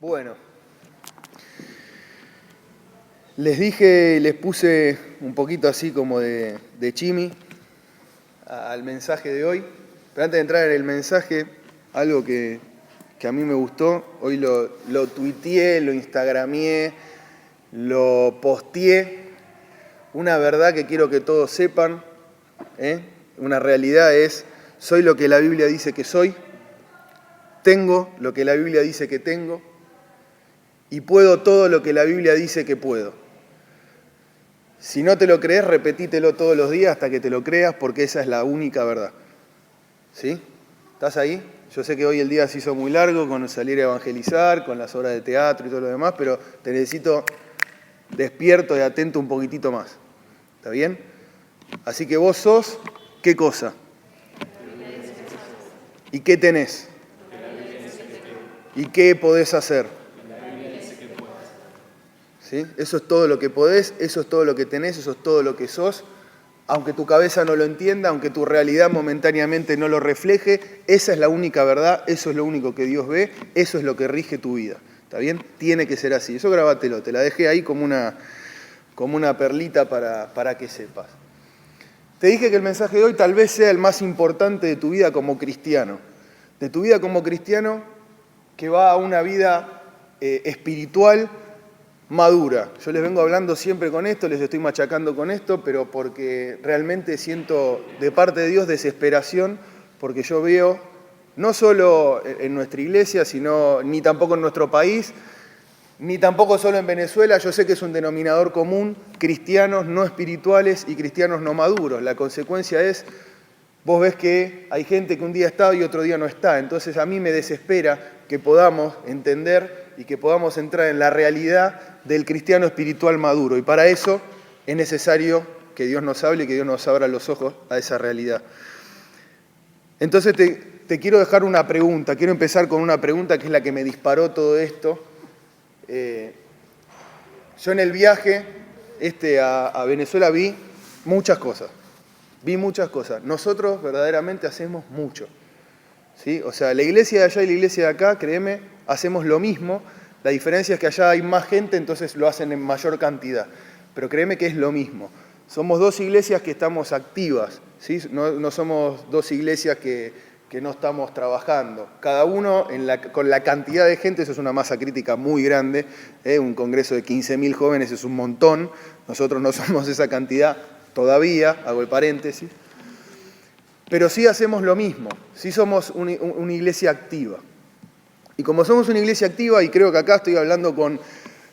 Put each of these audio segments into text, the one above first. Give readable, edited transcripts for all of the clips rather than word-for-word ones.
Bueno, les dije, les puse un poquito así como de chimi al mensaje de hoy, pero antes de entrar en el mensaje, algo que a mí me gustó, hoy lo tuiteé, lo instagramié, lo posteé, una verdad que quiero que todos sepan, una realidad es, soy lo que la Biblia dice que soy, tengo lo que la Biblia dice que tengo, y puedo todo lo que la Biblia dice que puedo. Si no te lo crees, repetítelo todos los días hasta que te lo creas, porque esa es la única verdad. ¿Sí? ¿Estás ahí? Yo sé que hoy el día se hizo muy largo con salir a evangelizar, con las obras de teatro y todo lo demás, pero te necesito despierto y atento un poquitito más. ¿Está bien? Así que vos sos, ¿qué cosa? ¿Y qué tenés? ¿Y qué podés hacer? ¿Sí? Eso es todo lo que podés, eso es todo lo que tenés, eso es todo lo que sos. Aunque tu cabeza no lo entienda, aunque tu realidad momentáneamente no lo refleje, esa es la única verdad, eso es lo único que Dios ve, eso es lo que rige tu vida. ¿Está bien? Tiene que ser así. Eso grabátelo, te la dejé ahí como una perlita para que sepas. Te dije que el mensaje de hoy tal vez sea el más importante de tu vida como cristiano. De tu vida como cristiano que va a una vida espiritual madura. Yo les vengo hablando siempre con esto, les estoy machacando con esto, pero porque realmente siento de parte de Dios desesperación, porque yo veo, no solo en nuestra iglesia, sino ni tampoco en nuestro país, ni tampoco solo en Venezuela, yo sé que es un denominador común, cristianos no espirituales y cristianos no maduros. La consecuencia es, vos ves que hay gente que un día está y otro día no está, entonces a mí me desespera que podamos entender y que podamos entrar en la realidad del cristiano espiritual maduro. Y para eso es necesario que Dios nos hable y que Dios nos abra los ojos a esa realidad. Entonces te quiero dejar una pregunta, quiero empezar con una pregunta que es la que me disparó todo esto. Yo en el viaje a Venezuela vi muchas cosas. Nosotros verdaderamente hacemos mucho. ¿Sí? O sea, la iglesia de allá y la iglesia de acá, créeme, hacemos lo mismo. La diferencia es que allá hay más gente, entonces lo hacen en mayor cantidad. Pero créeme que es lo mismo. Somos dos iglesias que estamos activas, ¿sí? No somos dos iglesias que no estamos trabajando. Cada uno con la cantidad de gente, eso es una masa crítica muy grande. Un congreso de 15.000 jóvenes es un montón. Nosotros no somos esa cantidad todavía, hago el paréntesis. Pero sí hacemos lo mismo, sí somos una iglesia activa. Y como somos una iglesia activa, y creo que acá estoy hablando con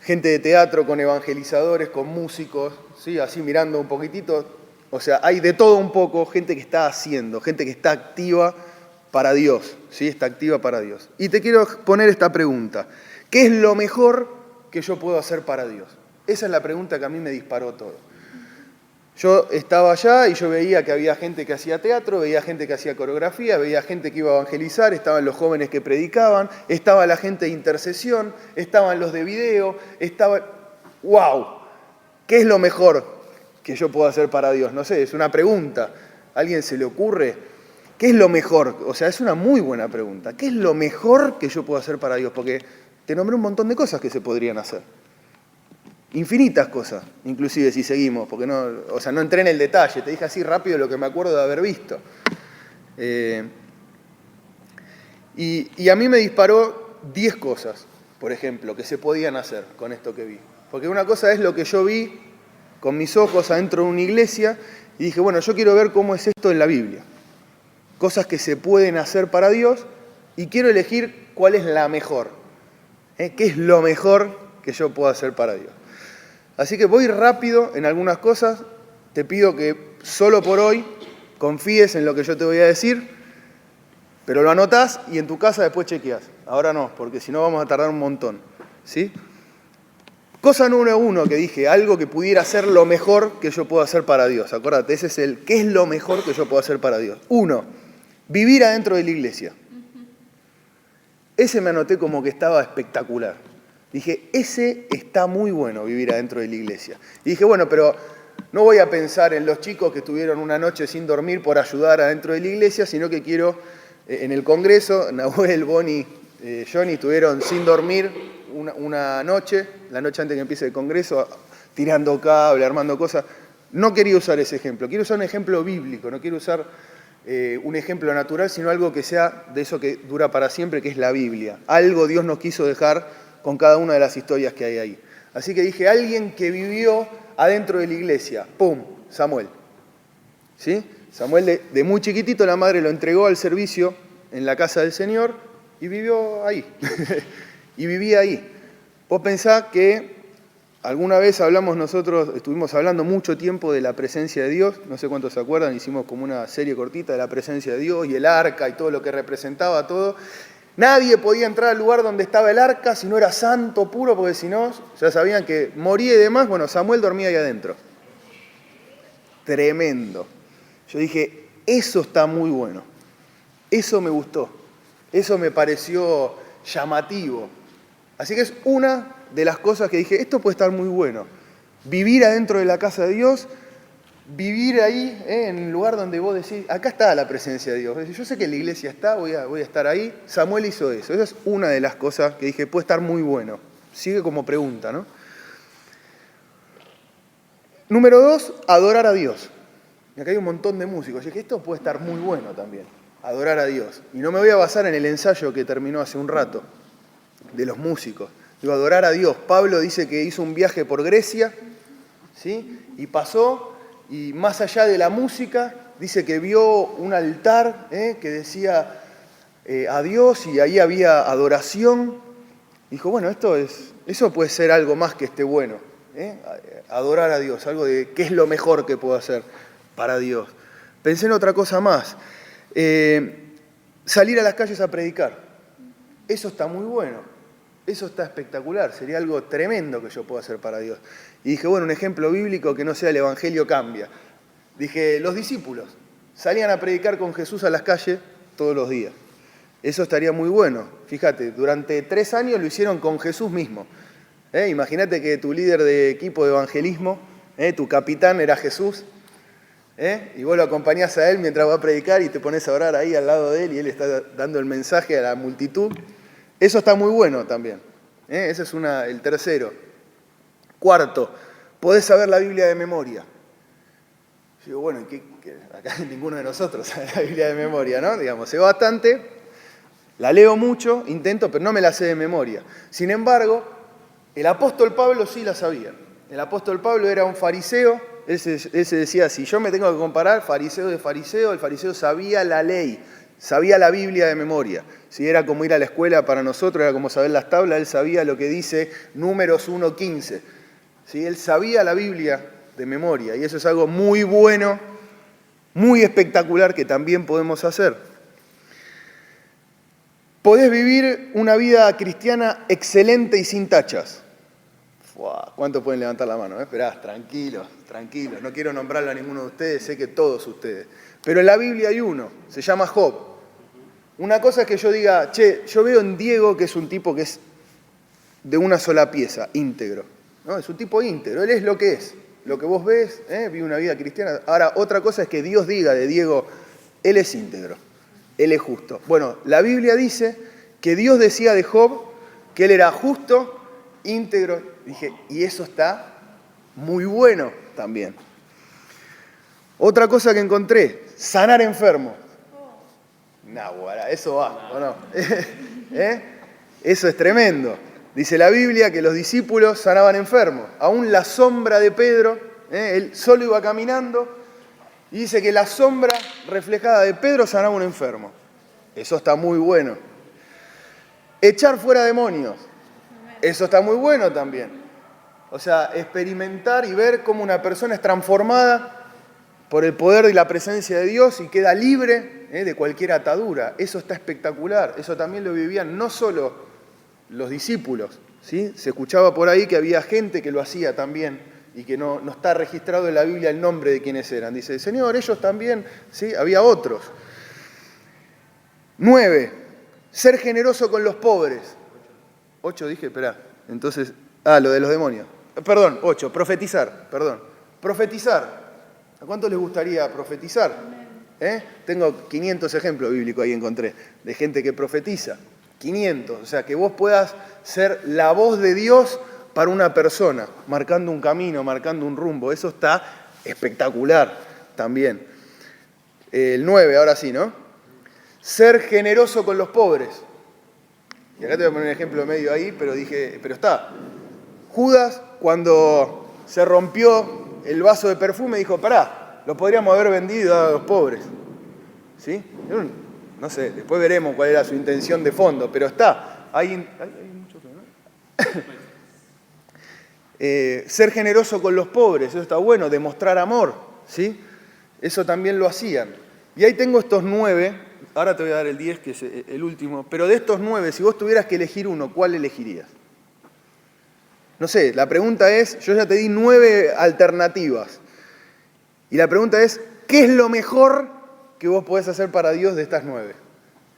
gente de teatro, con evangelizadores, con músicos, ¿sí? Así mirando un poquitito, o sea, hay de todo un poco, gente que está haciendo, gente que está activa para Dios, ¿sí? Está activa para Dios. Y te quiero poner esta pregunta, ¿qué es lo mejor que yo puedo hacer para Dios? Esa es la pregunta que a mí me disparó todo. Yo estaba allá y yo veía que había gente que hacía teatro, veía gente que hacía coreografía, veía gente que iba a evangelizar, estaban los jóvenes que predicaban, estaba la gente de intercesión, estaban los de video, ¡wow! ¿Qué es lo mejor que yo puedo hacer para Dios? No sé, es una pregunta. ¿A alguien se le ocurre? ¿Qué es lo mejor? O sea, es una muy buena pregunta. ¿Qué es lo mejor que yo puedo hacer para Dios? Porque te nombré un montón de cosas que se podrían hacer. Infinitas cosas, inclusive si seguimos, porque no entré en el detalle, te dije así rápido lo que me acuerdo de haber visto. Y a mí me disparó 10 cosas, por ejemplo, que se podían hacer con esto que vi. Porque una cosa es lo que yo vi con mis ojos adentro de una iglesia y dije, bueno, yo quiero ver cómo es esto en la Biblia. Cosas que se pueden hacer para Dios y quiero elegir cuál es la mejor. ¿Qué es lo mejor que yo puedo hacer para Dios? Así que voy rápido en algunas cosas, te pido que solo por hoy confíes en lo que yo te voy a decir, pero lo anotás y en tu casa después chequeás. Ahora no, porque si no vamos a tardar un montón. ¿Sí? Cosa número 1 que dije, algo que pudiera ser lo mejor que yo puedo hacer para Dios. Acuérdate, ese es ¿qué es lo mejor que yo puedo hacer para Dios? 1, vivir adentro de la iglesia. Ese me anoté como que estaba espectacular. Dije, ese está muy bueno, vivir adentro de la iglesia. Y dije, bueno, pero no voy a pensar en los chicos que estuvieron una noche sin dormir por ayudar adentro de la iglesia, sino que quiero, en el congreso, Nahuel, Bonnie, Johnny estuvieron sin dormir una noche, la noche antes que empiece el congreso, tirando cable, armando cosas. No quería usar ese ejemplo, quiero usar un ejemplo bíblico, no quiero usar un ejemplo natural, sino algo que sea de eso que dura para siempre, que es la Biblia. Algo Dios nos quiso dejar con cada una de las historias que hay ahí. Así que dije, alguien que vivió adentro de la iglesia, ¡pum!, Samuel. ¿Sí? Samuel de muy chiquitito la madre lo entregó al servicio en la casa del Señor y vivió ahí. Y vivía ahí. Vos pensás que alguna vez estuvimos hablando mucho tiempo de la presencia de Dios, no sé cuántos se acuerdan, hicimos como una serie cortita de la presencia de Dios y el arca y todo lo que representaba todo. Nadie podía entrar al lugar donde estaba el arca si no era santo, puro, porque si no, ya sabían que moría y demás. Bueno, Samuel dormía ahí adentro. Tremendo. Yo dije, eso está muy bueno. Eso me gustó. Eso me pareció llamativo. Así que es una de las cosas que dije, esto puede estar muy bueno. Vivir adentro de la casa de Dios, vivir ahí, en el lugar donde vos decís, acá está la presencia de Dios. Yo sé que en la iglesia está, voy a estar ahí. Samuel hizo eso. Esa es una de las cosas que dije, puede estar muy bueno. Sigue como pregunta, ¿no? Número 2, adorar a Dios. Y acá hay un montón de músicos. Yo dije, esto puede estar muy bueno también, adorar a Dios. Y no me voy a basar en el ensayo que terminó hace un rato, de los músicos. Digo, adorar a Dios. Pablo dice que hizo un viaje por Grecia, ¿sí? Y pasó, y más allá de la música, dice que vio un altar que decía a Dios, y ahí había adoración. Dijo, bueno, eso puede ser algo más que esté bueno. Adorar a Dios, algo de qué es lo mejor que puedo hacer para Dios. Pensé en otra cosa más. Salir a las calles a predicar. Eso está muy bueno. Eso está espectacular. Sería algo tremendo que yo pueda hacer para Dios. Y dije, bueno, un ejemplo bíblico que no sea el Evangelio cambia. Dije, los discípulos salían a predicar con Jesús a las calles todos los días. Eso estaría muy bueno. Fíjate, durante 3 años lo hicieron con Jesús mismo. Imagínate que tu líder de equipo de evangelismo, tu capitán era Jesús, y vos lo acompañás a él mientras va a predicar y te pones a orar ahí al lado de él y él está dando el mensaje a la multitud. Eso está muy bueno también. Ese es el tercero. Cuarto, podés saber la Biblia de memoria. Yo digo, bueno, acá ninguno de nosotros sabe la Biblia de memoria, ¿no? Digamos, sé bastante, la leo mucho, intento, pero no me la sé de memoria. Sin embargo, el apóstol Pablo sí la sabía. El apóstol Pablo era un fariseo. Él se decía, si yo me tengo que comparar, fariseo de fariseo, el fariseo sabía la ley, sabía la Biblia de memoria. Si era como ir a la escuela para nosotros, era como saber las tablas, él sabía lo que dice Números 1:15. ¿Sí? Él sabía la Biblia de memoria y eso es algo muy bueno, muy espectacular que también podemos hacer. Podés vivir una vida cristiana excelente y sin tachas. ¿Cuántos pueden levantar la mano? Esperá, tranquilos, no quiero nombrarlo a ninguno de ustedes, sé que todos ustedes. Pero en la Biblia hay uno, se llama Job. Una cosa es que yo diga, yo veo en Diego que es un tipo que es de una sola pieza, íntegro. ¿No? Es un tipo íntegro, él es lo que es. Lo que vos ves, vive una vida cristiana. Ahora, otra cosa es que Dios diga de Diego, él es íntegro, él es justo. Bueno, la Biblia dice que Dios decía de Job que él era justo, íntegro. Dije, y eso está muy bueno también. Otra cosa que encontré, sanar enfermos. Nahuara, eso va, ¿o no? Eso es tremendo. Dice la Biblia que los discípulos sanaban enfermos. Aún la sombra de Pedro, él solo iba caminando, y dice que la sombra reflejada de Pedro sanaba a un enfermo. Eso está muy bueno. Echar fuera demonios. Eso está muy bueno también. O sea, experimentar y ver cómo una persona es transformada por el poder y la presencia de Dios y queda libre de cualquier atadura. Eso está espectacular. Eso también lo vivían no solo los discípulos, ¿sí? Se escuchaba por ahí que había gente que lo hacía también y que no está registrado en la Biblia el nombre de quienes eran. Dice, Señor, ellos también, ¿sí? Había otros. 9, ser generoso con los pobres. 8 dije, esperá. Entonces, lo de los demonios. Perdón, 8, profetizar, perdón. Profetizar. ¿A cuánto les gustaría profetizar? Tengo 500 ejemplos bíblicos ahí encontré, de gente que profetiza. 500. O sea, que vos puedas ser la voz de Dios para una persona, marcando un camino, marcando un rumbo. Eso está espectacular también. El 9, ahora sí, ¿no? Ser generoso con los pobres. Y acá te voy a poner un ejemplo medio ahí, pero está. Judas, cuando se rompió el vaso de perfume, dijo, pará, lo podríamos haber vendido a los pobres. ¿Sí? No sé, después veremos cuál era su intención de fondo, pero está. Hay mucho, ¿no? Ser generoso con los pobres, eso está bueno, demostrar amor, ¿sí? Eso también lo hacían. Y ahí tengo estos 9, ahora te voy a dar el 10, que es el último, pero de estos 9, si vos tuvieras que elegir uno, ¿cuál elegirías? No sé, la pregunta es, yo ya te di 9 alternativas, y la pregunta es, ¿qué es lo mejor que vos podés hacer para Dios de estas 9?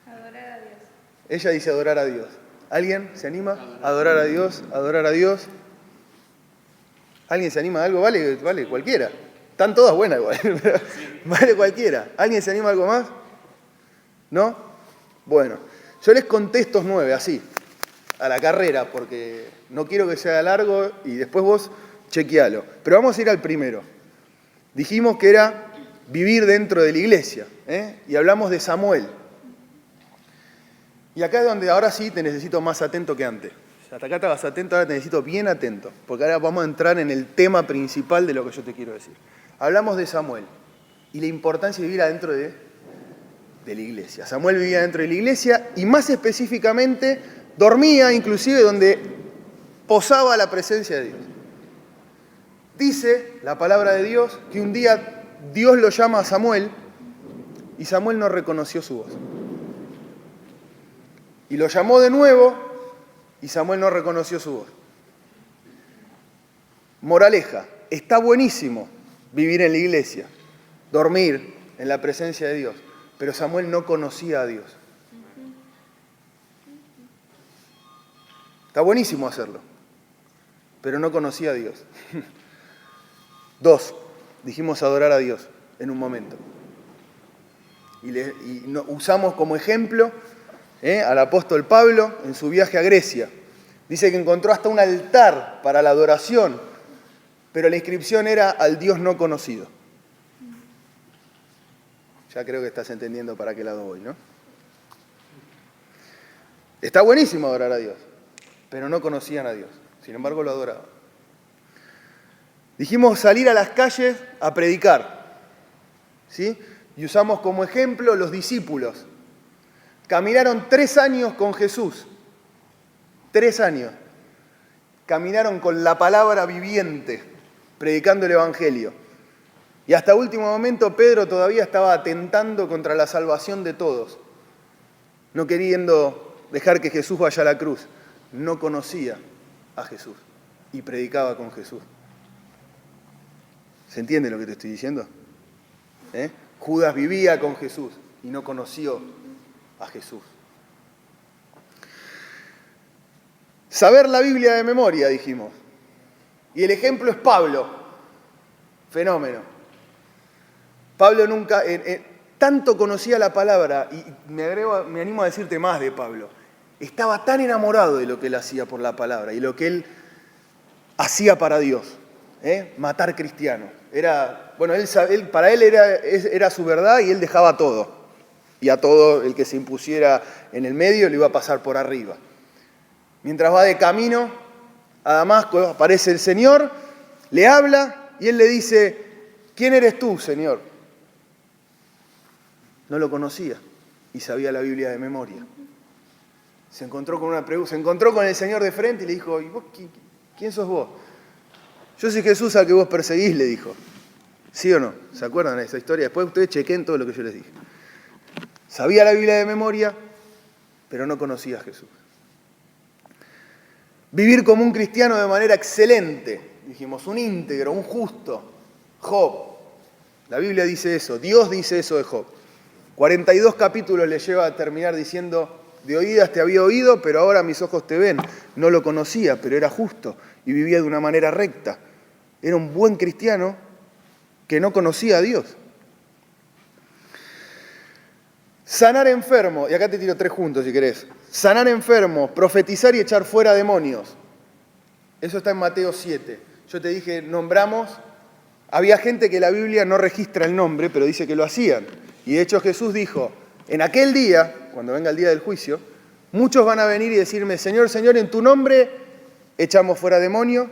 Adorar a Dios. Ella dice adorar a Dios. ¿Alguien se anima? Adorar a Dios, adorar a Dios. ¿Alguien se anima a algo? Vale cualquiera. Están todas buenas igual. Vale cualquiera. ¿Alguien se anima a algo más? ¿No? Bueno, yo les conté estos 9 así, a la carrera, porque no quiero que sea largo y después vos chequealo. Pero vamos a ir al primero. Dijimos que era vivir dentro de la iglesia, y hablamos de Samuel. Y acá es donde ahora sí te necesito más atento que antes. Hasta acá estabas atento, ahora te necesito bien atento, porque ahora vamos a entrar en el tema principal de lo que yo te quiero decir. Hablamos de Samuel y la importancia de vivir adentro de la iglesia. Samuel vivía dentro de la iglesia y más específicamente dormía inclusive donde posaba la presencia de Dios. Dice la palabra de Dios que un día Dios lo llama a Samuel y Samuel no reconoció su voz. Y lo llamó de nuevo y Samuel no reconoció su voz. Moraleja, está buenísimo vivir en la iglesia, dormir en la presencia de Dios, pero Samuel no conocía a Dios. Está buenísimo hacerlo, pero no conocía a Dios. 2, dijimos adorar a Dios en un momento. Y usamos como ejemplo al apóstol Pablo en su viaje a Grecia. Dice que encontró hasta un altar para la adoración, pero la inscripción era al Dios no conocido. Ya creo que estás entendiendo para qué lado voy, ¿no? Está buenísimo adorar a Dios, pero no conocían a Dios. Sin embargo, lo adoraban. Dijimos salir a las calles a predicar, ¿sí? Y usamos como ejemplo los discípulos. Caminaron 3 años con Jesús. 3 años. Caminaron con la palabra viviente, predicando el Evangelio. Y hasta último momento Pedro todavía estaba atentando contra la salvación de todos, no queriendo dejar que Jesús vaya a la cruz. No conocía a Jesús y predicaba con Jesús. ¿Se entiende lo que te estoy diciendo? Judas vivía con Jesús y no conoció a Jesús. Saber la Biblia de memoria, dijimos. Y el ejemplo es Pablo. Fenómeno. Pablo nunca, tanto conocía la palabra, y me animo a decirte más de Pablo. Estaba tan enamorado de lo que él hacía por la palabra y lo que él hacía para Dios. Matar cristianos. Para él era su verdad y él dejaba todo. Y a todo el que se impusiera en el medio le iba a pasar por arriba. Mientras va de camino a Damasco, aparece el Señor, le habla y él le dice, ¿quién eres tú, Señor? No lo conocía y sabía la Biblia de memoria. Se encontró con el Señor de frente y le dijo, ¿y vos quién sos vos? Yo soy Jesús al que vos perseguís, le dijo. ¿Sí o no? ¿Se acuerdan de esa historia? Después ustedes chequen todo lo que yo les dije. Sabía la Biblia de memoria, pero no conocía a Jesús. Vivir como un cristiano de manera excelente, dijimos, un íntegro, un justo. Job. La Biblia dice eso, Dios dice eso de Job. 42 capítulos le lleva a terminar diciendo, de oídas te había oído, pero ahora mis ojos te ven. No lo conocía, pero era justo y vivía de una manera recta. Era un buen cristiano que no conocía a Dios. Sanar enfermo, y acá te tiro 3 juntos si querés. sanar enfermos, profetizar y echar fuera demonios. Eso está en Mateo 7. Yo te dije, nombramos, había gente que la Biblia no registra el nombre, pero dice que lo hacían. Y de hecho Jesús dijo, en aquel día, cuando venga el día del juicio, muchos van a venir y decirme, Señor, Señor, en tu nombre echamos fuera demonios,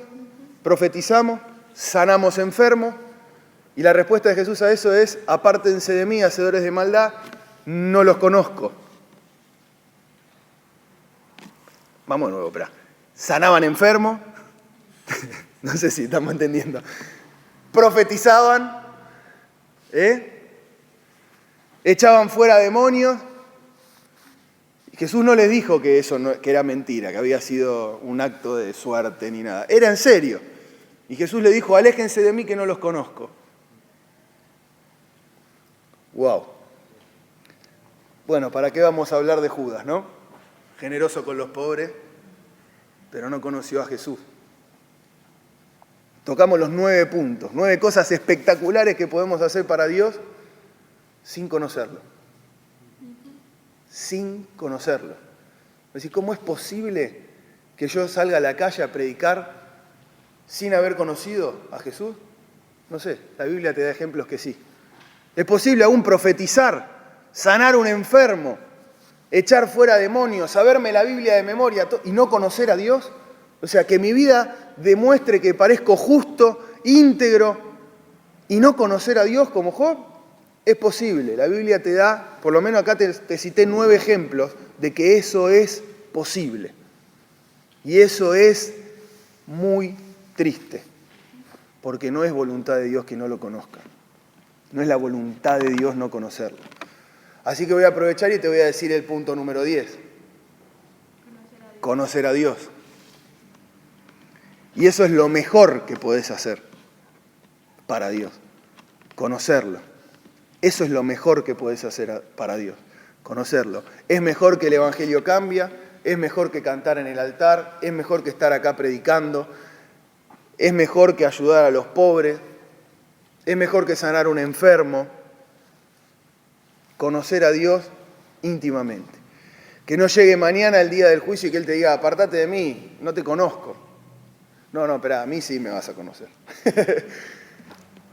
profetizamos, sanamos enfermos. Y la respuesta de Jesús a eso es, apártense de mí, hacedores de maldad, no los conozco. Vamos de nuevo, espera. Sanaban enfermos, no sé si estamos entendiendo. Profetizaban, echaban fuera demonios. Y Jesús no les dijo que eso que era mentira, que había sido un acto de suerte ni nada. Era en serio. Y Jesús le dijo, aléjense de mí que no los conozco. Wow. Bueno, ¿para qué vamos a hablar de Judas, no? Generoso con los pobres, pero no conoció a Jesús. Tocamos los 9 puntos, 9 cosas espectaculares que podemos hacer para Dios sin conocerlo. Sin conocerlo. Es decir, ¿cómo es posible que yo salga a la calle a predicar sin haber conocido a Jesús? No sé, la Biblia te da ejemplos que sí. Es posible aún profetizar, sanar a un enfermo, echar fuera demonios, saberme la Biblia de memoria y no conocer a Dios. O sea, que mi vida demuestre que parezco justo, íntegro y no conocer a Dios como Job. Es posible. La Biblia te da, por lo menos acá te cité 9 ejemplos de que eso es posible. Y eso es muy triste, porque no es voluntad de Dios que no lo conozcan. No es la voluntad de Dios no conocerlo. Así que voy a aprovechar y te voy a decir el punto número 10. Conocer a Dios. Y eso es lo mejor que podés hacer para Dios. Conocerlo. Eso es lo mejor que podés hacer para Dios. Conocerlo. Es mejor que el Evangelio cambia, es mejor que cantar en el altar, es mejor que estar acá predicando, es mejor que ayudar a los pobres, es mejor que sanar a un enfermo. Conocer a Dios íntimamente. Que no llegue mañana el día del juicio y que Él te diga, apartate de mí, no te conozco. No, espera, a mí sí me vas a conocer.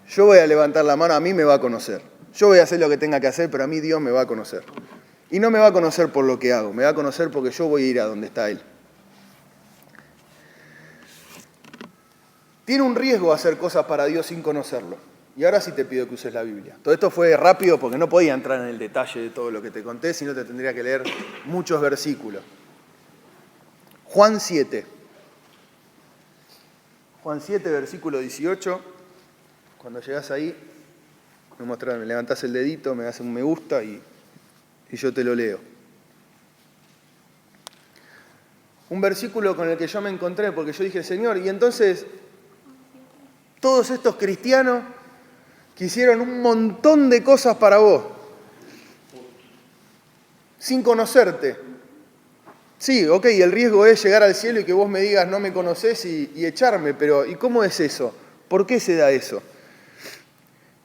Yo voy a levantar la mano, a mí me va a conocer. Yo voy a hacer lo que tenga que hacer, pero a mí Dios me va a conocer. Y no me va a conocer por lo que hago, me va a conocer porque yo voy a ir a donde está Él. Tiene un riesgo hacer cosas para Dios sin conocerlo. Y ahora sí te pido que uses la Biblia. Todo esto fue rápido porque no podía entrar en el detalle de todo lo que te conté, sino te tendría que leer muchos versículos. Juan 7. Juan 7, versículo 18. Cuando llegás ahí, me levantás el dedito, me das un me gusta y yo te lo leo. Un versículo con el que yo me encontré porque yo dije, Señor, y entonces todos estos cristianos que hicieron un montón de cosas para vos, sin conocerte. Sí, ok, el riesgo es llegar al cielo y que vos me digas no me conocés y echarme, pero ¿y cómo es eso? ¿Por qué se da eso?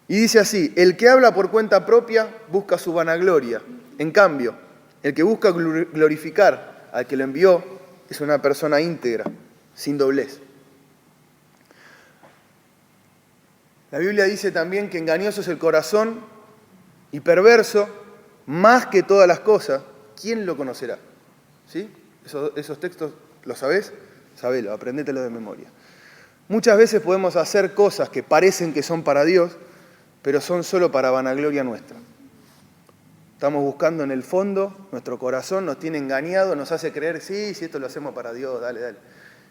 Y dice así, el que habla por cuenta propia busca su vanagloria. En cambio, el que busca glorificar al que lo envió es una persona íntegra, sin doblez. La Biblia dice también que engañoso es el corazón y perverso, más que todas las cosas, ¿quién lo conocerá? ¿Sí? Esos textos, ¿los sabés? Sabelo, aprendételo de memoria. Muchas veces podemos hacer cosas que parecen que son para Dios, pero son solo para vanagloria nuestra. Estamos buscando en el fondo, nuestro corazón nos tiene engañado, nos hace creer, sí, esto lo hacemos para Dios, dale.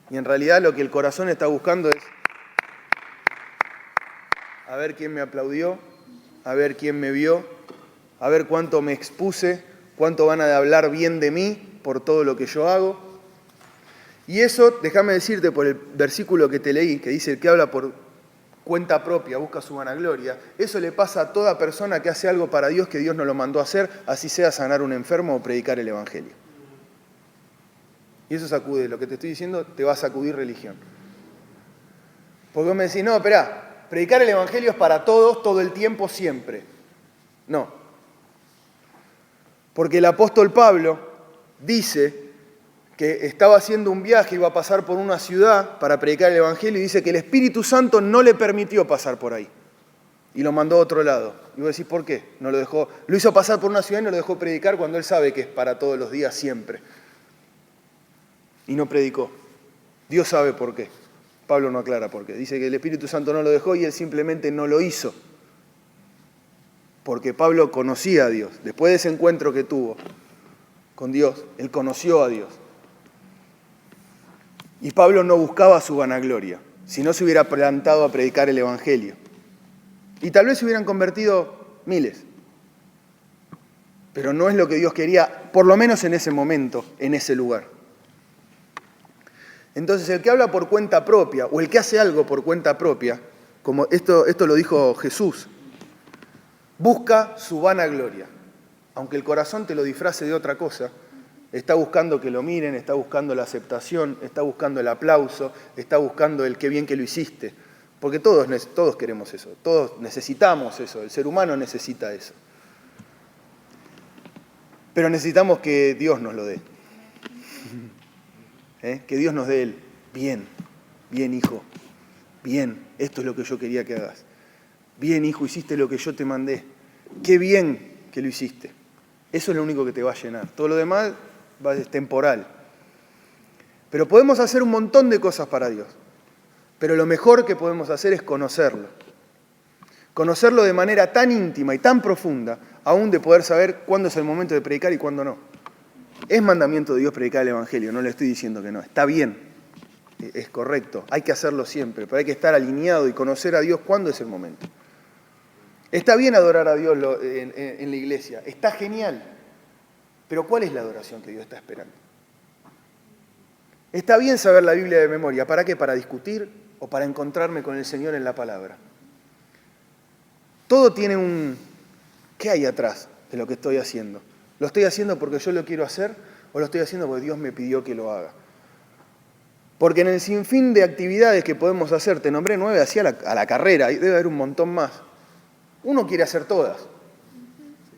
Y en realidad lo que el corazón está buscando es a ver quién me aplaudió, a ver quién me vio, a ver cuánto me expuse, cuánto van a hablar bien de mí por todo lo que yo hago. Y eso, déjame decirte por el versículo que te leí, que dice el que habla por cuenta propia, busca su vanagloria, eso le pasa a toda persona que hace algo para Dios que Dios no lo mandó a hacer, así sea sanar un enfermo o predicar el Evangelio. Y eso sacude, lo que te estoy diciendo te va a sacudir religión. Porque vos me decís, no, esperá, predicar el Evangelio es para todos, todo el tiempo, siempre. No. Porque el apóstol Pablo dice que estaba haciendo un viaje, iba a pasar por una ciudad para predicar el Evangelio, y dice que el Espíritu Santo no le permitió pasar por ahí. Y lo mandó a otro lado. Y vos decís, ¿por qué? No lo dejó, lo hizo pasar por una ciudad y no lo dejó predicar cuando él sabe que es para todos los días siempre. Y no predicó. Dios sabe por qué. Pablo no aclara por qué. Dice que el Espíritu Santo no lo dejó y él simplemente no lo hizo. Porque Pablo conocía a Dios. Después de ese encuentro que tuvo con Dios, él conoció a Dios. Y Pablo no buscaba su vanagloria, si no se hubiera plantado a predicar el Evangelio. Y tal vez se hubieran convertido miles. Pero no es lo que Dios quería, por lo menos en ese momento, en ese lugar. Entonces, el que habla por cuenta propia, o el que hace algo por cuenta propia, como esto lo dijo Jesús, busca su vanagloria. Aunque el corazón te lo disfrace de otra cosa, está buscando que lo miren, está buscando la aceptación, está buscando el aplauso, está buscando el qué bien que lo hiciste. Porque todos queremos eso, todos necesitamos eso, el ser humano necesita eso. Pero necesitamos que Dios nos lo dé. Que Dios nos dé el bien, bien hijo, bien, esto es lo que yo quería que hagas. Bien hijo, hiciste lo que yo te mandé. Qué bien que lo hiciste. Eso es lo único que te va a llenar. Todo lo demás es temporal. Pero podemos hacer un montón de cosas para Dios. Pero lo mejor que podemos hacer es conocerlo. Conocerlo de manera tan íntima y tan profunda, aún de poder saber cuándo es el momento de predicar y cuándo no. Es mandamiento de Dios predicar el Evangelio, no le estoy diciendo que no. Está bien, es correcto, hay que hacerlo siempre, pero hay que estar alineado y conocer a Dios cuándo es el momento. Está bien adorar a Dios en la iglesia, está genial. Pero ¿cuál es la adoración que Dios está esperando? Está bien saber la Biblia de memoria. ¿Para qué? ¿Para discutir o para encontrarme con el Señor en la palabra? Todo tiene un... ¿Qué hay atrás de lo que estoy haciendo? ¿Lo estoy haciendo porque yo lo quiero hacer o lo estoy haciendo porque Dios me pidió que lo haga? Porque en el sinfín de actividades que podemos hacer, te nombré 9 así a la carrera, y debe haber un montón más. Uno quiere hacer todas.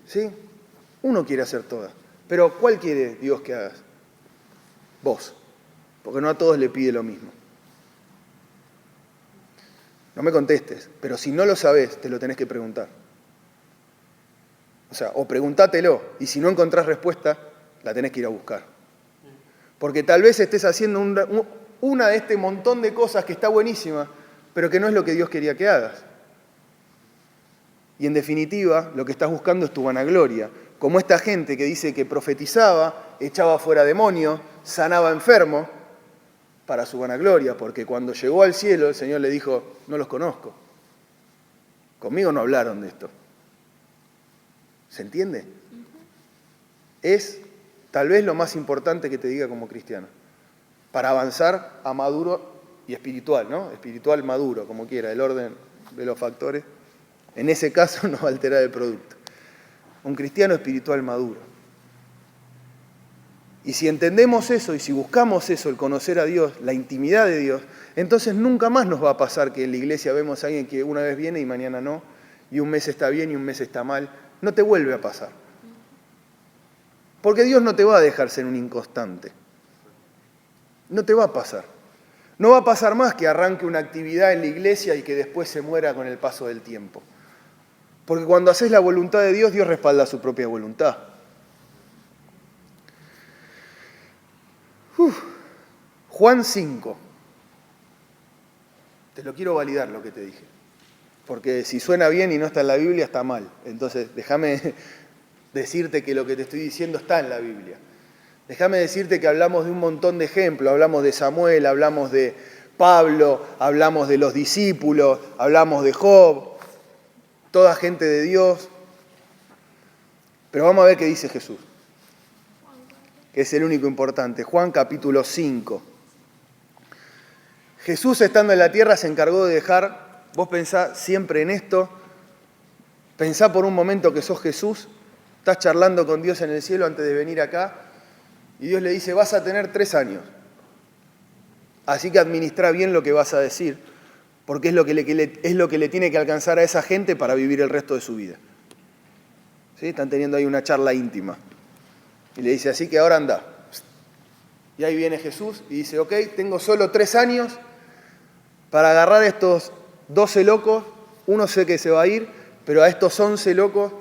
¿Sí? Uno quiere hacer todas. Pero ¿cuál quiere Dios que hagas? Vos. Porque no a todos le pide lo mismo. No me contestes, pero si no lo sabés, te lo tenés que preguntar. O sea, o preguntátelo, y si no encontrás respuesta, la tenés que ir a buscar. Porque tal vez estés haciendo una de este montón de cosas que está buenísima, pero que no es lo que Dios quería que hagas. Y en definitiva, lo que estás buscando es tu vanagloria. Como esta gente que dice que profetizaba, echaba fuera demonios, sanaba enfermos, para su vanagloria, porque cuando llegó al cielo el Señor le dijo, no los conozco. Conmigo no hablaron de esto. ¿Se entiende? Es tal vez lo más importante que te diga como cristiano, para avanzar a maduro y espiritual, ¿no? Espiritual maduro, como quiera, el orden de los factores. En ese caso no va a alterar el producto. Un cristiano espiritual maduro. Y si entendemos eso y si buscamos eso, el conocer a Dios, la intimidad de Dios, entonces nunca más nos va a pasar que en la iglesia vemos a alguien que una vez viene y mañana no, y un mes está bien y un mes está mal. No te vuelve a pasar. Porque Dios no te va a dejar ser un inconstante. No te va a pasar. No va a pasar más que arranque una actividad en la iglesia y que después se muera con el paso del tiempo. Porque cuando haces la voluntad de Dios, Dios respalda su propia voluntad. Juan 5. Te lo quiero validar lo que te dije. Porque si suena bien y no está en la Biblia, está mal. Entonces, déjame decirte que lo que te estoy diciendo está en la Biblia. Déjame decirte que hablamos de un montón de ejemplos. Hablamos de Samuel, hablamos de Pablo, hablamos de los discípulos, hablamos de Job, toda gente de Dios. Pero vamos a ver qué dice Jesús, que es el único importante. Juan capítulo 5. Jesús, estando en la tierra, se encargó de dejar, vos pensá siempre en esto, pensá por un momento que sos Jesús, estás charlando con Dios en el cielo antes de venir acá, y Dios le dice, vas a tener 3 años, así que administrá bien lo que vas a decir, porque es lo que le tiene que alcanzar a esa gente para vivir el resto de su vida. ¿Sí? Están teniendo ahí una charla íntima. Y le dice, así que ahora anda. Y ahí viene Jesús y dice, ok, tengo solo 3 años para agarrar a estos 12 locos, uno sé que se va a ir, pero a estos 11 locos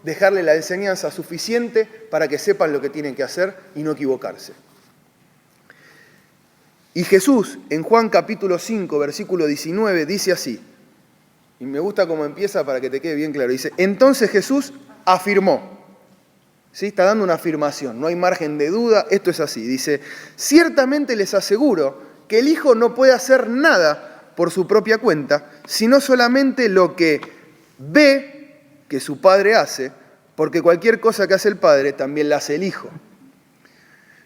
dejarle la enseñanza suficiente para que sepan lo que tienen que hacer y no equivocarse. Y Jesús, en Juan capítulo 5, versículo 19, dice así, y me gusta cómo empieza para que te quede bien claro, dice, entonces Jesús afirmó, ¿sí? Está dando una afirmación, no hay margen de duda, esto es así, dice, ciertamente les aseguro que el Hijo no puede hacer nada por su propia cuenta, sino solamente lo que ve que su Padre hace, porque cualquier cosa que hace el Padre también la hace el Hijo.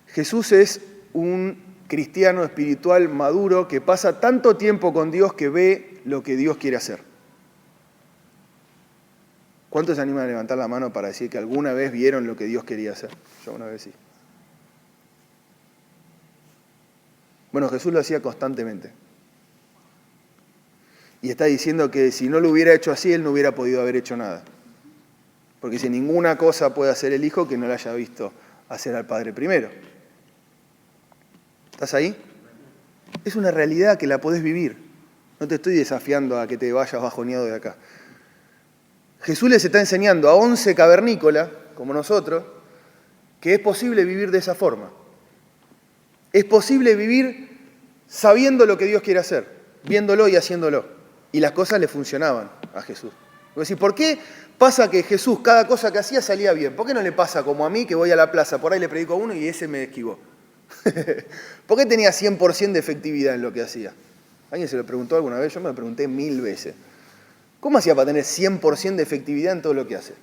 Jesús es un cristiano espiritual maduro que pasa tanto tiempo con Dios que ve lo que Dios quiere hacer. ¿Cuántos se animan a levantar la mano para decir que alguna vez vieron lo que Dios quería hacer? Yo una vez sí. Bueno, Jesús lo hacía constantemente. Y está diciendo que si no lo hubiera hecho así, Él no hubiera podido haber hecho nada. Porque si ninguna cosa puede hacer el Hijo que no la haya visto hacer al Padre primero. ¿Estás ahí? Es una realidad que la podés vivir. No te estoy desafiando a que te vayas bajoneado de acá. Jesús les está enseñando a 11 cavernícolas, como nosotros, que es posible vivir de esa forma. Es posible vivir sabiendo lo que Dios quiere hacer, viéndolo y haciéndolo. Y las cosas le funcionaban a Jesús. Es decir, ¿por qué pasa que Jesús cada cosa que hacía salía bien? ¿Por qué no le pasa como a mí que voy a la plaza, por ahí le predico a uno y ese me esquivó? ¿Por qué tenía 100% de efectividad en lo que hacía? ¿Alguien se lo preguntó alguna vez? Yo me lo pregunté 1000 veces. ¿Cómo hacía para tener 100% de efectividad en todo lo que hace?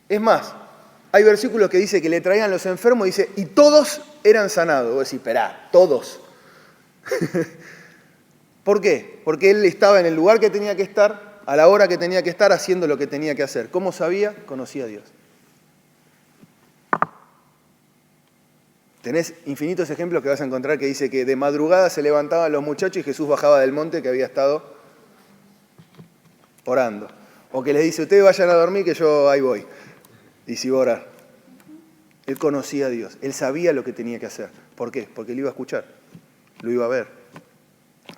Es más, hay versículos que dice que le traían los enfermos y dice, y todos eran sanados. Vos decís, esperá, todos. ¿Por qué? Porque él estaba en el lugar que tenía que estar, a la hora que tenía que estar, haciendo lo que tenía que hacer. ¿Cómo sabía? Conocía a Dios. Tenés infinitos ejemplos que vas a encontrar que dice que de madrugada se levantaban los muchachos y Jesús bajaba del monte que había estado orando. O que les dice, ustedes vayan a dormir que yo ahí voy. Y si va a orar. Él conocía a Dios. Él sabía lo que tenía que hacer. ¿Por qué? Porque él iba a escuchar. Lo iba a ver.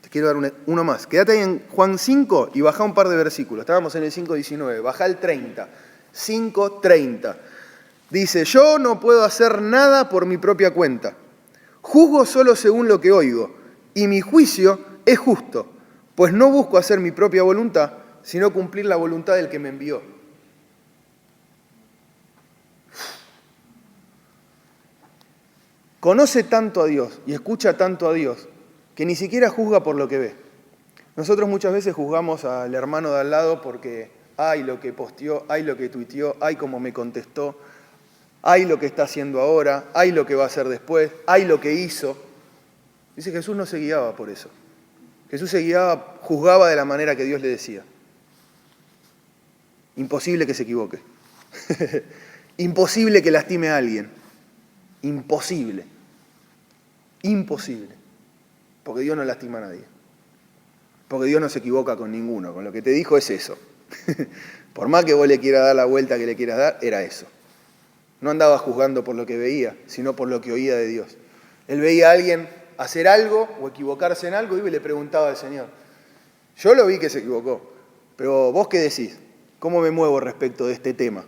Te quiero dar uno más. Quédate ahí en Juan 5 y bajá un par de versículos. Estábamos en el 5:19. Bajá el 30. 5:30. Dice, yo no puedo hacer nada por mi propia cuenta. Juzgo solo según lo que oigo. Y mi juicio es justo. Pues no busco hacer mi propia voluntad, sino cumplir la voluntad del que me envió. Conoce tanto a Dios y escucha tanto a Dios que ni siquiera juzga por lo que ve. Nosotros muchas veces juzgamos al hermano de al lado porque ay lo que posteó, ay lo que tuiteó, ay cómo me contestó, ay lo que está haciendo ahora, ay lo que va a hacer después, ay lo que hizo. Dice Jesús no se guiaba por eso. Jesús se guiaba, juzgaba de la manera que Dios le decía. Imposible que se equivoque. Imposible que lastime a alguien. Imposible. Imposible. Porque Dios no lastima a nadie. Porque Dios no se equivoca con ninguno. Con lo que te dijo es eso. Por más que vos le quieras dar la vuelta que le quieras dar, era eso. No andaba juzgando por lo que veía, sino por lo que oía de Dios. Él veía a alguien hacer algo o equivocarse en algo y le preguntaba al Señor. Yo lo vi que se equivocó, pero vos qué decís, ¿cómo me muevo respecto de este tema?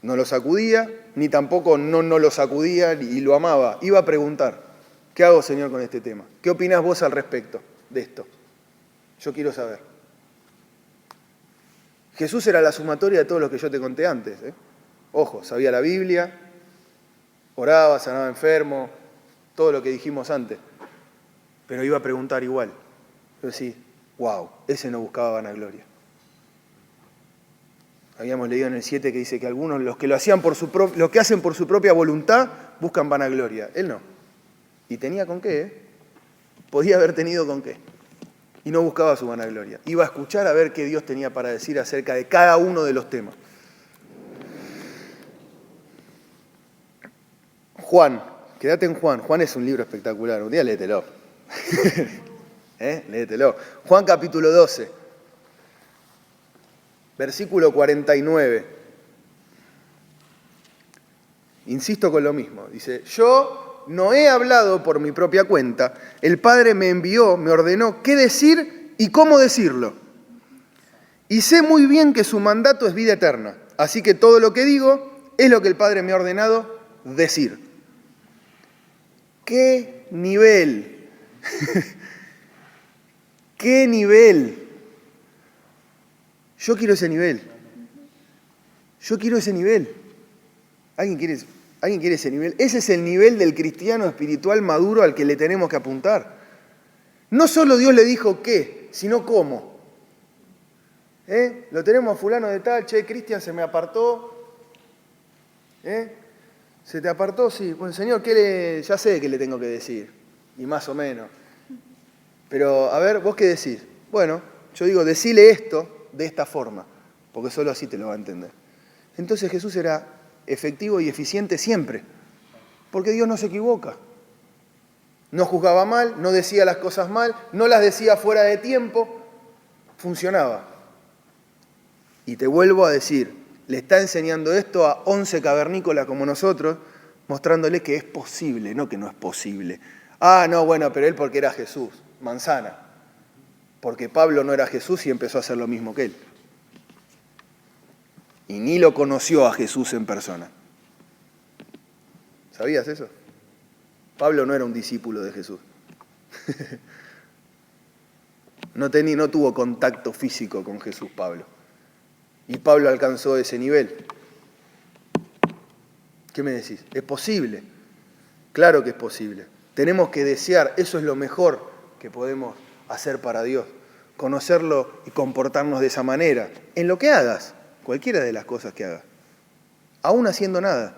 No lo sacudía, ni tampoco no lo sacudía y lo amaba. Iba a preguntar, ¿qué hago, Señor, con este tema? ¿Qué opinás vos al respecto de esto? Yo quiero saber. Jesús era la sumatoria de todo lo que yo te conté antes. Ojo, sabía la Biblia, oraba, sanaba enfermo, todo lo que dijimos antes. Pero iba a preguntar igual. Yo decía, wow, ese no buscaba vanagloria. Habíamos leído en el 7 que dice que algunos, los que lo hacen por su propia voluntad, buscan vanagloria. Él no. Y tenía con qué, Podía haber tenido con qué. Y no buscaba su vanagloria. Iba a escuchar a ver qué Dios tenía para decir acerca de cada uno de los temas. Juan, quédate en Juan. Juan es un libro espectacular. Un día léetelo. Léetelo. Juan capítulo 12, versículo 49. Insisto con lo mismo. Dice, yo no he hablado por mi propia cuenta. El Padre me envió, me ordenó qué decir y cómo decirlo. Y sé muy bien que su mandato es vida eterna. Así que todo lo que digo es lo que el Padre me ha ordenado decir. ¡Qué nivel! ¡Qué nivel! Yo quiero ese nivel. Yo quiero ese nivel. ¿Alguien quiere ese nivel? Ese es el nivel del cristiano espiritual maduro al que le tenemos que apuntar. No solo Dios le dijo qué, sino cómo. Lo tenemos a fulano de tal, che, Cristian se me apartó. ¿Se te apartó? Sí. Bueno, Señor, ya sé qué le tengo que decir. Y más o menos. Pero, a ver, ¿vos qué decís? Bueno, yo digo, decile esto de esta forma, porque solo así te lo va a entender. Entonces Jesús era efectivo y eficiente siempre, porque Dios no se equivoca. No juzgaba mal, no decía las cosas mal, no las decía fuera de tiempo, funcionaba. Y te vuelvo a decir, le está enseñando esto a 11 cavernícolas como nosotros, mostrándole que es posible, no que no es posible. Ah, no, bueno, pero él porque era Jesús, manzana. Porque Pablo no era Jesús y empezó a hacer lo mismo que él. Y ni lo conoció a Jesús en persona. ¿Sabías eso? Pablo no era un discípulo de Jesús. No tuvo contacto físico con Jesús, Pablo. Y Pablo alcanzó ese nivel. ¿Qué me decís? ¿Es posible? Claro que es posible. Tenemos que desear, eso es lo mejor que podemos hacer para Dios. Conocerlo y comportarnos de esa manera. En lo que hagas, cualquiera de las cosas que hagas. Aún haciendo nada.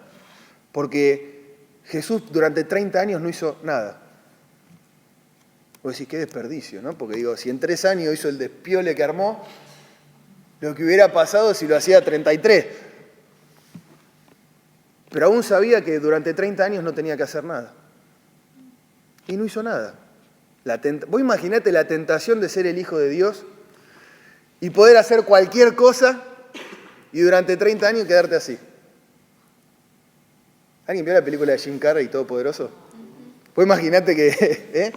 Porque Jesús durante 30 años no hizo nada. Vos decís, qué desperdicio, ¿no? Porque digo, si en 3 años hizo el despiole que armó, lo que hubiera pasado si lo hacía 33. Pero aún sabía que durante 30 años no tenía que hacer nada. Y no hizo nada. Vos imaginate la tentación de ser el Hijo de Dios y poder hacer cualquier cosa y durante 30 años quedarte así. ¿Alguien vio la película de Jim Carrey, Todopoderoso? Vos imaginate que...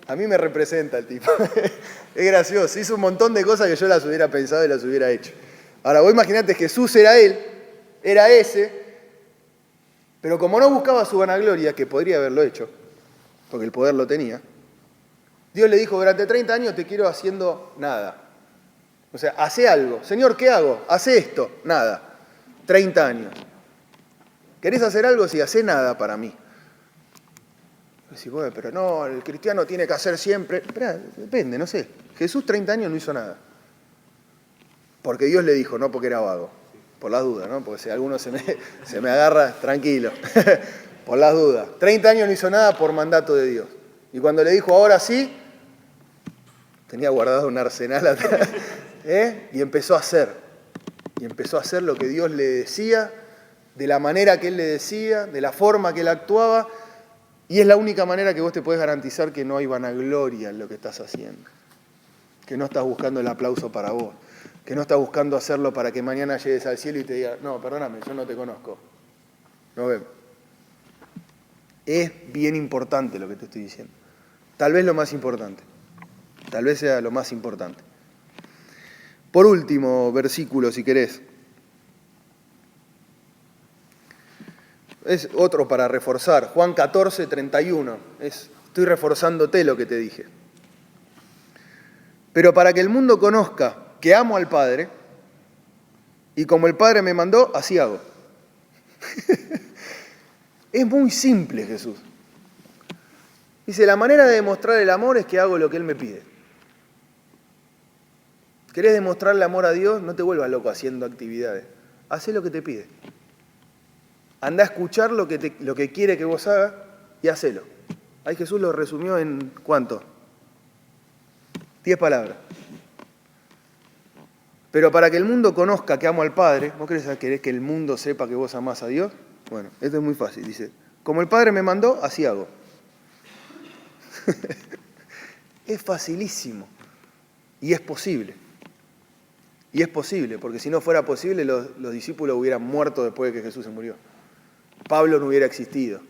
A mí me representa el tipo. Es gracioso. Hizo un montón de cosas que yo las hubiera pensado y las hubiera hecho. Ahora, vos imaginate, Jesús era él, era ese, pero como no buscaba su vanagloria, que podría haberlo hecho, porque el poder lo tenía, Dios le dijo, durante 30 años te quiero haciendo nada. O sea, hace algo. Señor, ¿qué hago? Hace esto. Nada. 30 años. ¿Querés hacer algo? Sí, hace nada para mí. Decís, bueno, pero no, el cristiano tiene que hacer siempre. Esperá, depende, no sé. Jesús 30 años no hizo nada. Porque Dios le dijo, no porque era vago. Por las dudas, ¿no? Porque si alguno se me agarra, tranquilo. Por las dudas. 30 años no hizo nada por mandato de Dios. Y cuando le dijo, ahora sí, tenía guardado un arsenal atrás. Y empezó a hacer. Y empezó a hacer lo que Dios le decía, de la manera que Él le decía, de la forma que Él actuaba. Y es la única manera que vos te podés garantizar que no hay vanagloria en lo que estás haciendo. Que no estás buscando el aplauso para vos. Que no estás buscando hacerlo para que mañana llegues al cielo y te diga, no, perdóname, yo no te conozco. Nos vemos. Es bien importante lo que te estoy diciendo. Tal vez lo más importante. Tal vez sea lo más importante. Por último, versículo, si querés. Es otro para reforzar. Juan 14, 31. Estoy reforzándote lo que te dije. Pero para que el mundo conozca que amo al Padre, y como el Padre me mandó, así hago. Es muy simple, Jesús. Dice, la manera de demostrar el amor es que hago lo que Él me pide. ¿Querés demostrarle amor a Dios? No te vuelvas loco haciendo actividades. Hacé lo que te pide. Andá a escuchar lo que quiere que vos hagas y hacelo. Ahí Jesús lo resumió en ¿cuánto? 10 palabras. Pero para que el mundo conozca que amo al Padre, ¿vos querés que el mundo sepa que vos amás a Dios? Bueno, esto es muy fácil. Dice, como el Padre me mandó, así hago. Es facilísimo. Y es posible. Y es posible, porque si no fuera posible, los discípulos hubieran muerto después de que Jesús se murió. Pablo no hubiera existido.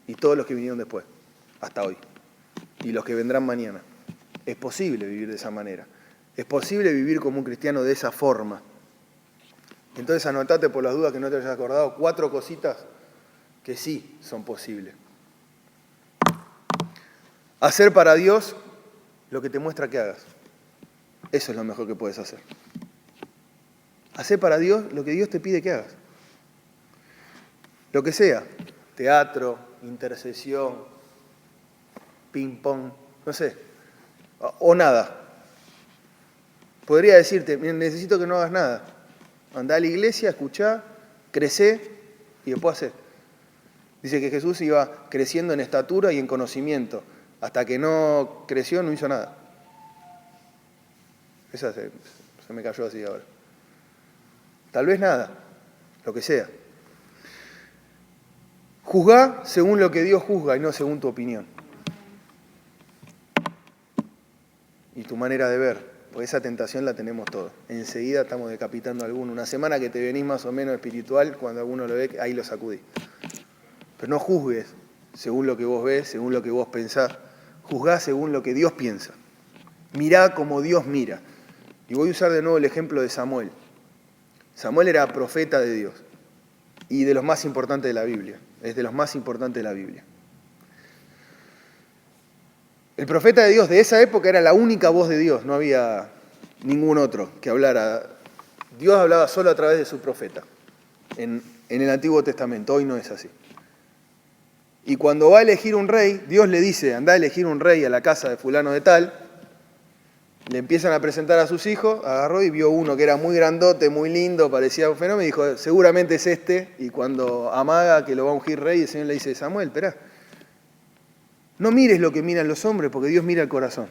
Y todos los que vinieron después, hasta hoy. Y los que vendrán mañana. Es posible vivir de esa manera. Es posible vivir como un cristiano de esa forma. Entonces anotate por las dudas que no te hayas acordado 4 cositas que sí son posibles. Hacer para Dios lo que te muestra que hagas. Eso es lo mejor que puedes hacer. Hacer para Dios lo que Dios te pide que hagas. Lo que sea. Teatro, intercesión, ping-pong, no sé. O nada. Podría decirte, necesito que no hagas nada. Andá a la iglesia, escuchá, crecé y después hacé. Dice que Jesús iba creciendo en estatura y en conocimiento. Hasta que no creció, no hizo nada. Esa se me cayó así ahora. Tal vez nada, lo que sea. Juzgá según lo que Dios juzga y no según tu opinión. Y tu manera de ver. Porque esa tentación la tenemos todos. Enseguida estamos decapitando a alguno. Una semana que te venís más o menos espiritual, cuando alguno lo ve, ahí lo sacudís. Pero no juzgues según lo que vos ves, según lo que vos pensás. Juzgá según lo que Dios piensa. Mirá como Dios mira. Y voy a usar de nuevo el ejemplo de Samuel. Samuel era profeta de Dios. Y de los más importantes de la Biblia. Es de los más importantes de la Biblia. El profeta de Dios de esa época era la única voz de Dios, no había ningún otro que hablara. Dios hablaba solo a través de su profeta en el Antiguo Testamento, hoy no es así. Y cuando va a elegir un rey, Dios le dice, anda a elegir un rey a la casa de fulano de tal, le empiezan a presentar a sus hijos, agarró y vio uno que era muy grandote, muy lindo, parecía un fenómeno, y dijo, seguramente es este, y cuando amaga que lo va a ungir rey, el Señor le dice, Samuel, esperá. No mires lo que miran los hombres, porque Dios mira el corazón.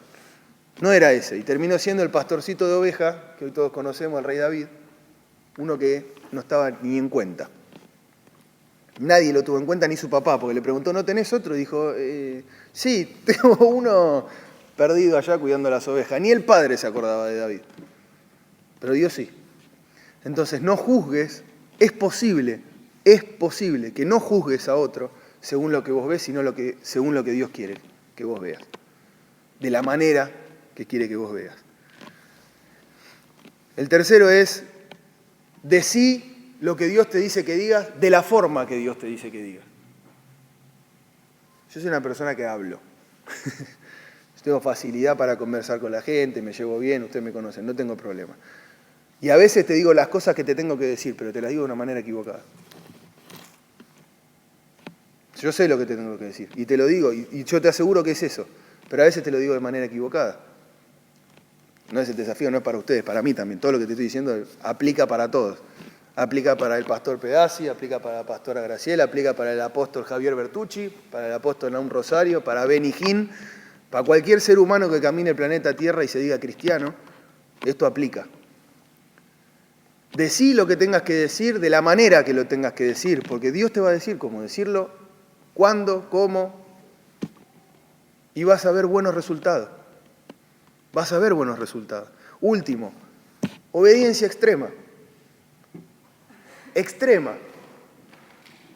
No era ese. Y terminó siendo el pastorcito de ovejas, que hoy todos conocemos, el rey David, uno que no estaba ni en cuenta. Nadie lo tuvo en cuenta, ni su papá, porque le preguntó, ¿no tenés otro? Y dijo, sí, tengo uno perdido allá cuidando las ovejas. Ni el padre se acordaba de David. Pero Dios sí. Entonces, no juzgues. Es posible que no juzgues a otro según lo que vos ves, sino según lo que Dios quiere que vos veas. De la manera que quiere que vos veas. El tercero es, decí lo que Dios te dice que digas, de la forma que Dios te dice que digas. Yo soy una persona que hablo. Tengo facilidad para conversar con la gente, me llevo bien, ustedes me conocen, no tengo problema. Y a veces te digo las cosas que te tengo que decir, pero te las digo de una manera equivocada. Yo sé lo que te tengo que decir, y te lo digo, y yo te aseguro que es eso, pero a veces te lo digo de manera equivocada. No es el desafío, no es para ustedes, para mí también. Todo lo que te estoy diciendo aplica para todos. Aplica para el pastor Pedazzi, aplica para la pastora Graciela, aplica para el apóstol Javier Bertucci, para el apóstol Naum Rosario, para Benny Hinn, para cualquier ser humano que camine el planeta Tierra y se diga cristiano. Esto aplica. Decí lo que tengas que decir de la manera que lo tengas que decir, porque Dios te va a decir cómo decirlo, cuándo, cómo, y vas a ver buenos resultados. Vas a ver buenos resultados. Último, obediencia extrema. Extrema.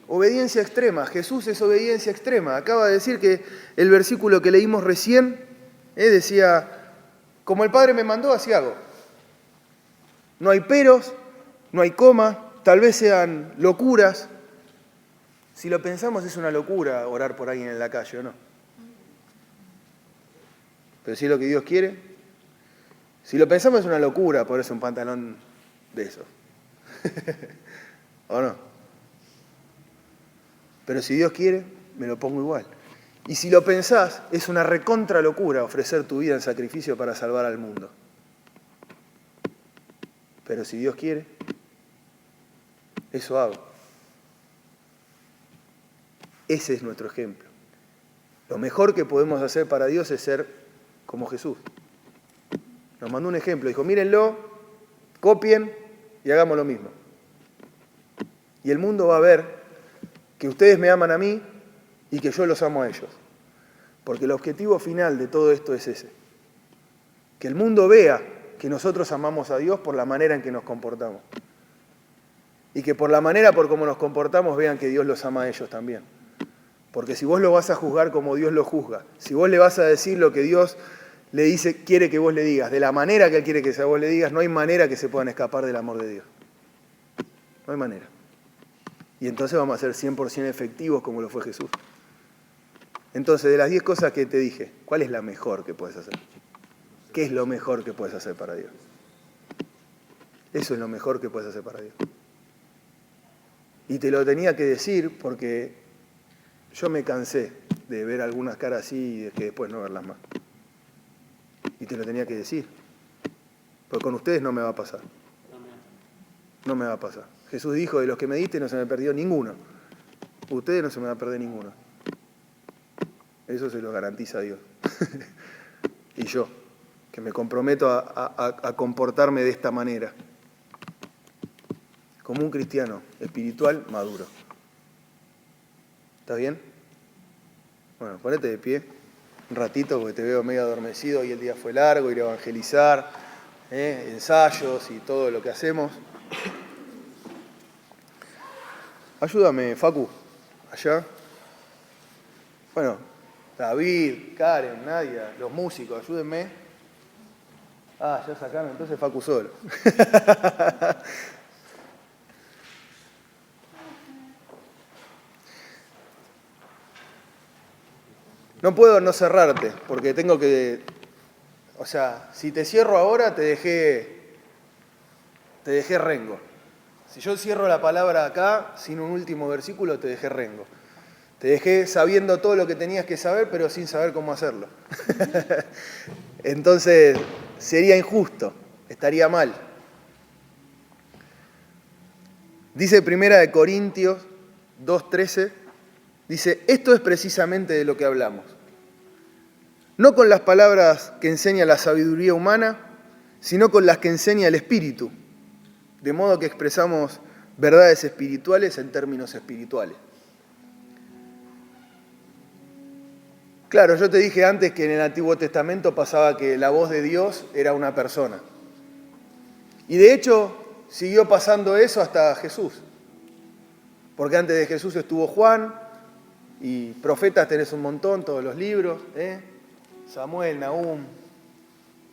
Obediencia extrema. Jesús es obediencia extrema. Acaba de decir que el versículo que leímos recién decía, como el Padre me mandó, así hago. No hay peros, no hay coma, tal vez sean locuras. Si lo pensamos es una locura orar por alguien en la calle, ¿o no? Pero si es lo que Dios quiere. Si lo pensamos es una locura ponerse un pantalón de eso. ¿O no? Pero si Dios quiere, me lo pongo igual. Y si lo pensás, es una recontra locura ofrecer tu vida en sacrificio para salvar al mundo. Pero si Dios quiere, eso hago. Ese es nuestro ejemplo. Lo mejor que podemos hacer para Dios es ser como Jesús. Nos mandó un ejemplo, dijo, mírenlo, copien y hagamos lo mismo. Y el mundo va a ver que ustedes me aman a mí y que yo los amo a ellos. Porque el objetivo final de todo esto es ese. Que el mundo vea que nosotros amamos a Dios por la manera en que nos comportamos. Y que por la manera por cómo nos comportamos vean que Dios los ama a ellos también. Porque si vos lo vas a juzgar como Dios lo juzga, si vos le vas a decir lo que Dios le dice, quiere que vos le digas, de la manera que Él quiere que vos le digas, no hay manera que se puedan escapar del amor de Dios. No hay manera. Y entonces vamos a ser 100% efectivos como lo fue Jesús. Entonces, de las 10 cosas que te dije, ¿cuál es la mejor que puedes hacer? ¿Qué es lo mejor que puedes hacer para Dios? Eso es lo mejor que puedes hacer para Dios. Y te lo tenía que decir porque yo me cansé de ver algunas caras así y de que después no verlas más. Y te lo tenía que decir. Porque con ustedes no me va a pasar. No me va a pasar. Jesús dijo, de los que me diste no se me perdió ninguno. Ustedes no se me va a perder ninguno. Eso se lo garantiza Dios. Y yo, que me comprometo a comportarme de esta manera. Como un cristiano espiritual maduro. ¿Está bien? Bueno, ponete de pie un ratito porque te veo medio adormecido y el día fue largo, ir a evangelizar, ensayos y todo lo que hacemos. Ayúdame, Facu, allá. Bueno, David, Karen, Nadia, los músicos, ayúdenme. Ah, ya sacaron, entonces Facu solo. No puedo no cerrarte, porque tengo que... O sea, si te cierro ahora, te dejé rengo. Si yo cierro la palabra acá, sin un último versículo, te dejé rengo. Te dejé sabiendo todo lo que tenías que saber, pero sin saber cómo hacerlo. Entonces, sería injusto, estaría mal. Dice 1 Corintios 2:13, dice, esto es precisamente de lo que hablamos. No con las palabras que enseña la sabiduría humana, sino con las que enseña el Espíritu. De modo que expresamos verdades espirituales en términos espirituales. Claro, yo te dije antes que en el Antiguo Testamento pasaba que la voz de Dios era una persona. Y de hecho, siguió pasando eso hasta Jesús. Porque antes de Jesús estuvo Juan, y profetas tenés un montón, todos los libros, Samuel, Nahum,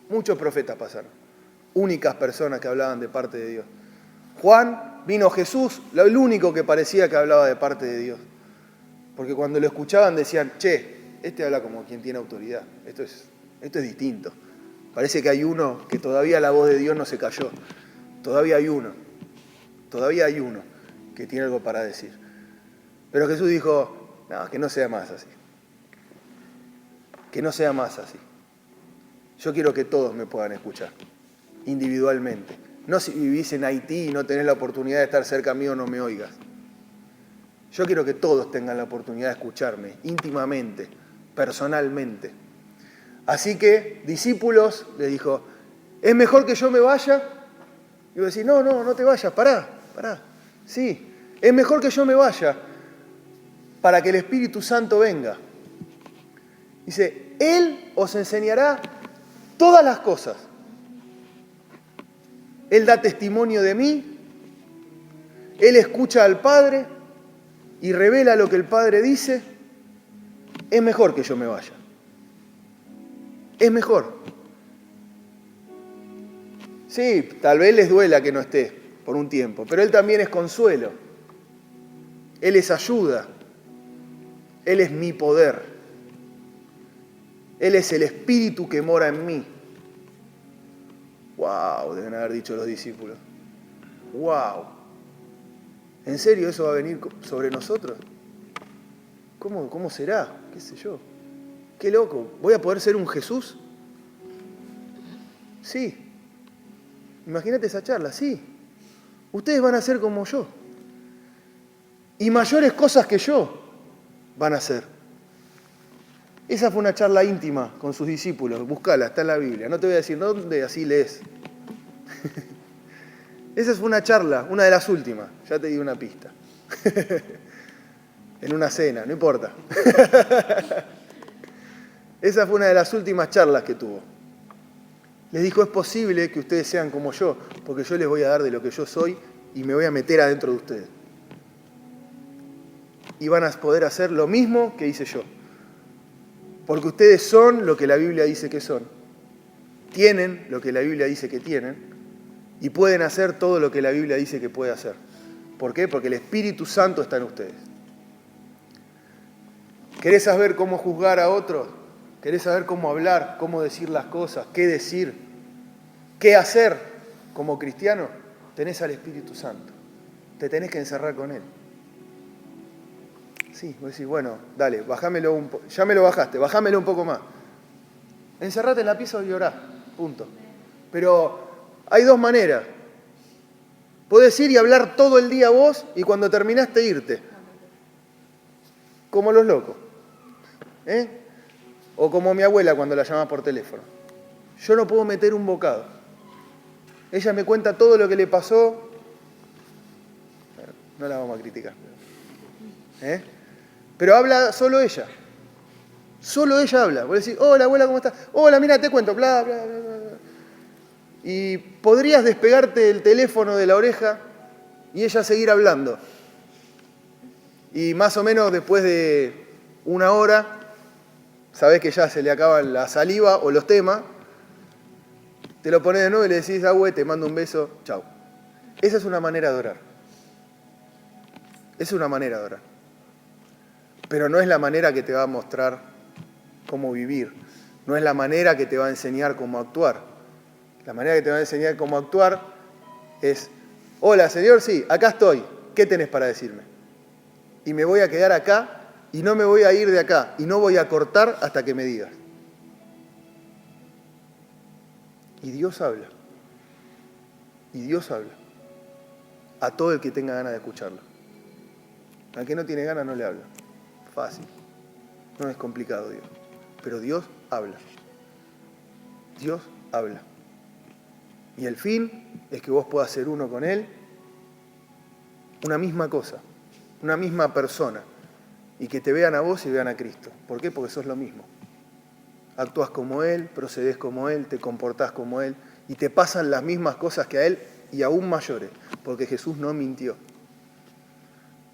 muchos profetas pasaron. Únicas personas que hablaban de parte de Dios. Juan, vino Jesús, el único que parecía que hablaba de parte de Dios. Porque cuando lo escuchaban decían, che, este habla como quien tiene autoridad. Esto es distinto. Parece que hay uno que todavía la voz de Dios no se cayó. Todavía hay uno que tiene algo para decir. Pero Jesús dijo, no, que no sea más así. Que no sea más así. Yo quiero que todos me puedan escuchar, individualmente. No si vivís en Haití y no tenés la oportunidad de estar cerca mío, no me oigas. Yo quiero que todos tengan la oportunidad de escucharme, íntimamente, personalmente. Así que, discípulos, les dijo, ¿es mejor que yo me vaya? Y yo decía, no te vayas, pará. Sí, es mejor que yo me vaya para que el Espíritu Santo venga. Dice, Él os enseñará todas las cosas. Él da testimonio de mí, Él escucha al Padre y revela lo que el Padre dice. Es mejor que yo me vaya. Es mejor. Sí, tal vez les duela que no esté por un tiempo, pero Él también es consuelo. Él es ayuda. Él es mi poder. Él es el Espíritu que mora en mí. ¡Wow! Deben haber dicho los discípulos. ¡Wow! ¿En serio eso va a venir sobre nosotros? ¿Cómo será? ¿Qué sé yo? ¡Qué loco! ¿Voy a poder ser un Jesús? Sí. Imagínate esa charla, sí. Ustedes van a ser como yo. Y mayores cosas que yo van a hacer. Esa fue una charla íntima con sus discípulos. Búscala, está en la Biblia. No te voy a decir dónde, así lees. Esa fue una charla, una de las últimas. Ya te di una pista. En una cena, no importa. Esa fue una de las últimas charlas que tuvo. Les dijo, es posible que ustedes sean como yo, porque yo les voy a dar de lo que yo soy y me voy a meter adentro de ustedes. Y van a poder hacer lo mismo que hice yo. Porque ustedes son lo que la Biblia dice que son. Tienen lo que la Biblia dice que tienen. Y pueden hacer todo lo que la Biblia dice que puede hacer. ¿Por qué? Porque el Espíritu Santo está en ustedes. ¿Querés saber cómo juzgar a otros? ¿Querés saber cómo hablar, cómo decir las cosas, qué decir, qué hacer como cristiano? Tenés al Espíritu Santo. Te tenés que encerrar con Él. Sí, vos decís, bueno, dale, bajámelo un poco. Ya me lo bajaste, bajámelo un poco más. Encerrate en la pieza y orá, punto. Pero hay dos maneras. Podés ir y hablar todo el día vos y cuando terminaste irte. Como los locos. O como mi abuela cuando la llamaba por teléfono. Yo no puedo meter un bocado. Ella me cuenta todo lo que le pasó. No la vamos a criticar. Pero habla solo ella. Solo ella habla. Vos decís, hola abuela, ¿cómo estás? Hola, mira, te cuento, bla, bla, bla, bla. Y podrías despegarte el teléfono de la oreja y ella seguir hablando. Y más o menos después de una hora, sabés que ya se le acaban la saliva o los temas, te lo pones de nuevo y le decís, abue, te mando un beso, chau. Esa es una manera de orar. Es una manera de orar. Pero no es la manera que te va a mostrar cómo vivir. No es la manera que te va a enseñar cómo actuar. La manera que te va a enseñar cómo actuar es, hola Señor, sí, acá estoy. ¿Qué tenés para decirme? Y me voy a quedar acá y no me voy a ir de acá y no voy a cortar hasta que me digas. Y Dios habla. Y Dios habla. A todo el que tenga ganas de escucharlo. Al que no tiene ganas no le habla. Fácil. No es complicado Dios. Pero Dios habla. Dios habla. Y el fin es que vos puedas ser uno con Él, una misma cosa, una misma persona, y que te vean a vos y vean a Cristo. ¿Por qué? Porque sos lo mismo. Actúas como Él, procedés como Él, te comportás como Él, y te pasan las mismas cosas que a Él y aún mayores, porque Jesús no mintió.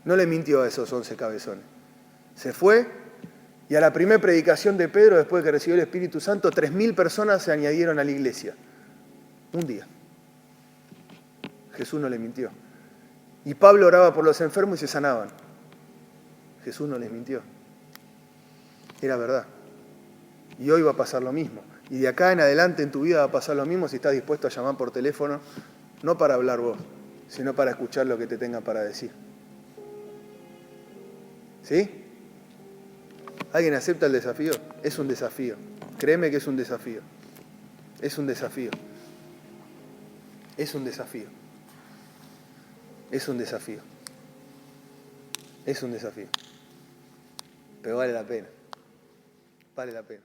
No le mintió a esos 11 cabezones. Se fue y a la primera predicación de Pedro, después de que recibió el Espíritu Santo, 3.000 personas se añadieron a la iglesia. Un día. Jesús no le mintió. Y Pablo oraba por los enfermos y se sanaban. Jesús no les mintió. Era verdad. Y hoy va a pasar lo mismo. Y de acá en adelante en tu vida va a pasar lo mismo si estás dispuesto a llamar por teléfono, no para hablar vos, sino para escuchar lo que te tengan para decir. ¿Sí? ¿Alguien acepta el desafío? Es un desafío. Créeme que es un desafío. Es un desafío. Es un desafío. Es un desafío. Es un desafío. Pero vale la pena. Vale la pena.